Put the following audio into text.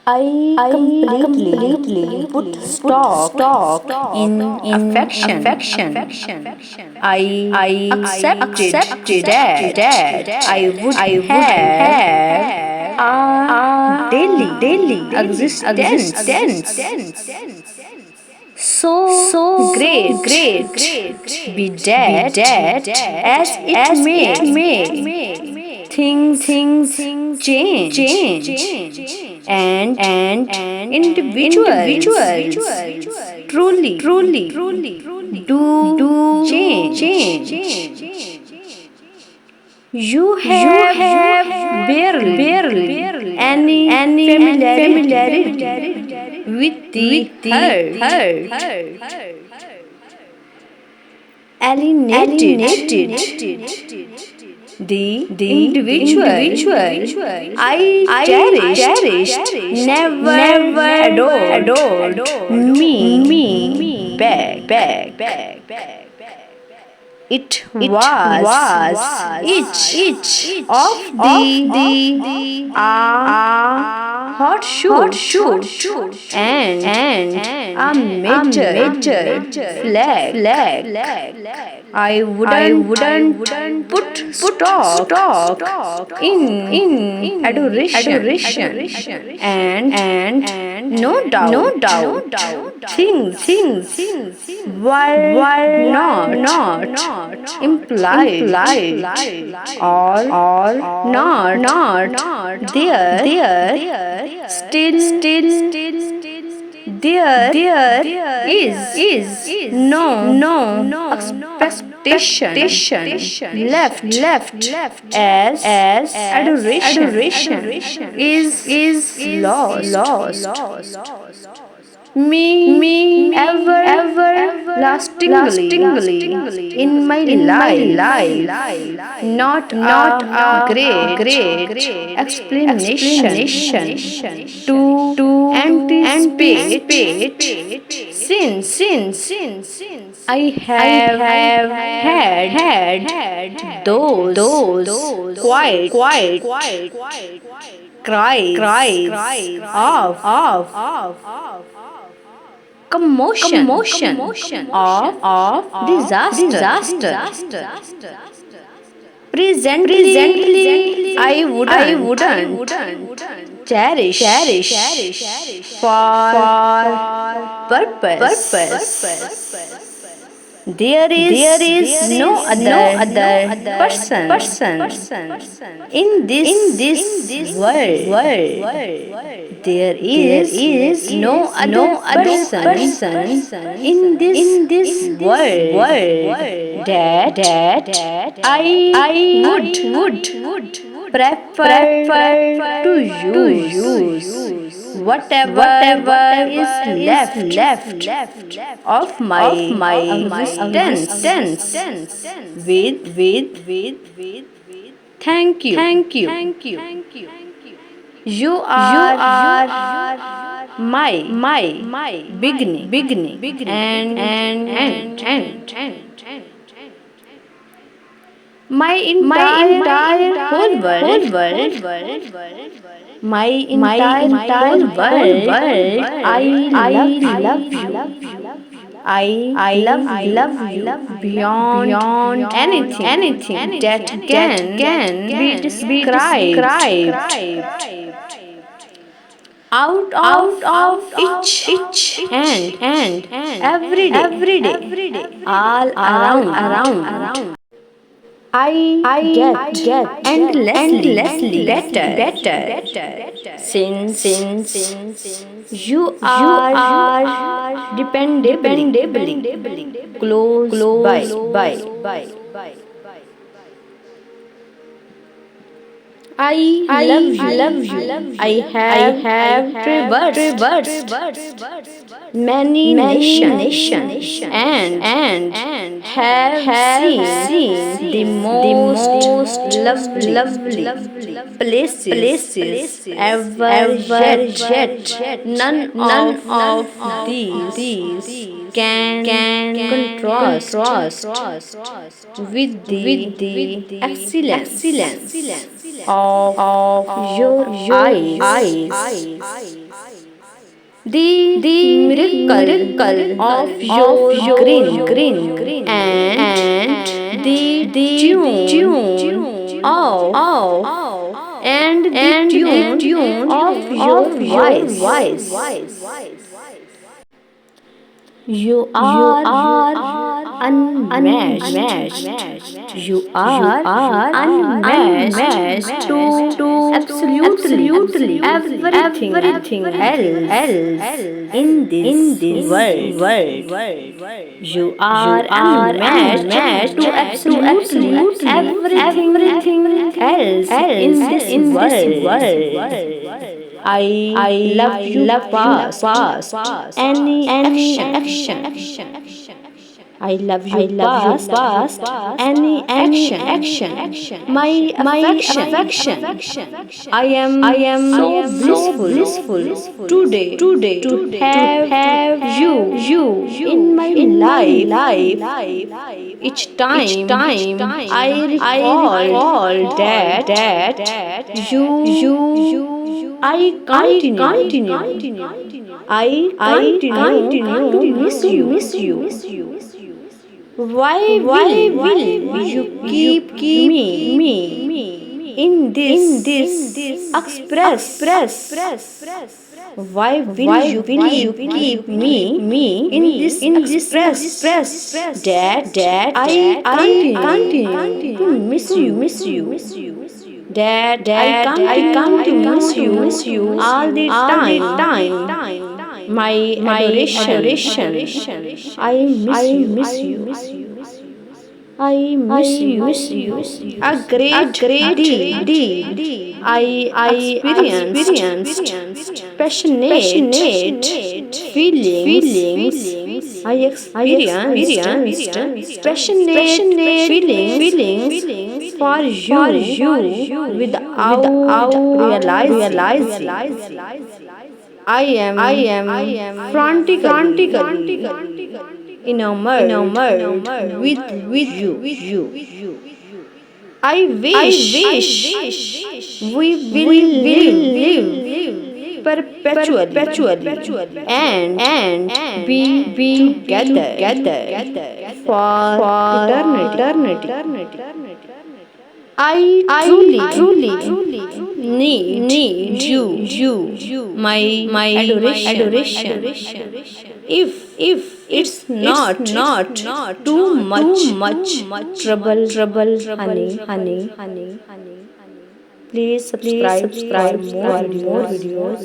I completely put stock in affection. I accepted that I would have a daily existence so great be that as it may things change and individuals truly do change. You have barely any familiarity with the hurt, alienated the individual I cherished never adored me back. It was each of the hot shoot and a major flag. I wouldn't put stock in adoration and no doubt things were not implied or not there still there is no expectation left as adoration is lost. Me ever lastingly in my life. Not a great explanation to anticipate since I have had those quiet cries of commotion of disaster. Presently, I wouldn't cherish for purpose. There is no other person in this world. There is no other person in this world that I would prefer to use whatever is left of my existence with thank you. You are my beginning and my entire whole world. My entire whole world. I love you. I love you beyond anything that can be described. Out of each hand every day all around. I get endlessly better since you are dependably close by. I love you. I have traversed many nations and have seen the most lovely places ever yet. None of these can contrast with the excellence of your eyes. the miracle of your grin and the tune of and the tune of your voice. You are unmatched. You are unmatched to absolutely everything else in this world. You are unmatched to absolutely everything else in this world. I love you past any action. I love you past any action. My affection. I am so blissful today to have you in my life. Each time I recall that I continue. I continue to miss you. Why will you keep me in this express? Why will you keep me in this express that I continue to miss you? That I come to miss you all the time. My adoration. I miss you. I miss you. A great deed. I experienced passionate feelings. I experienced passionate feelings for you without realizing. I am frantically enamored with you. I wish we will live perpetually and be together for eternity. I truly need you, my adoration. If it's not too much trouble, honey. Please subscribe for more videos.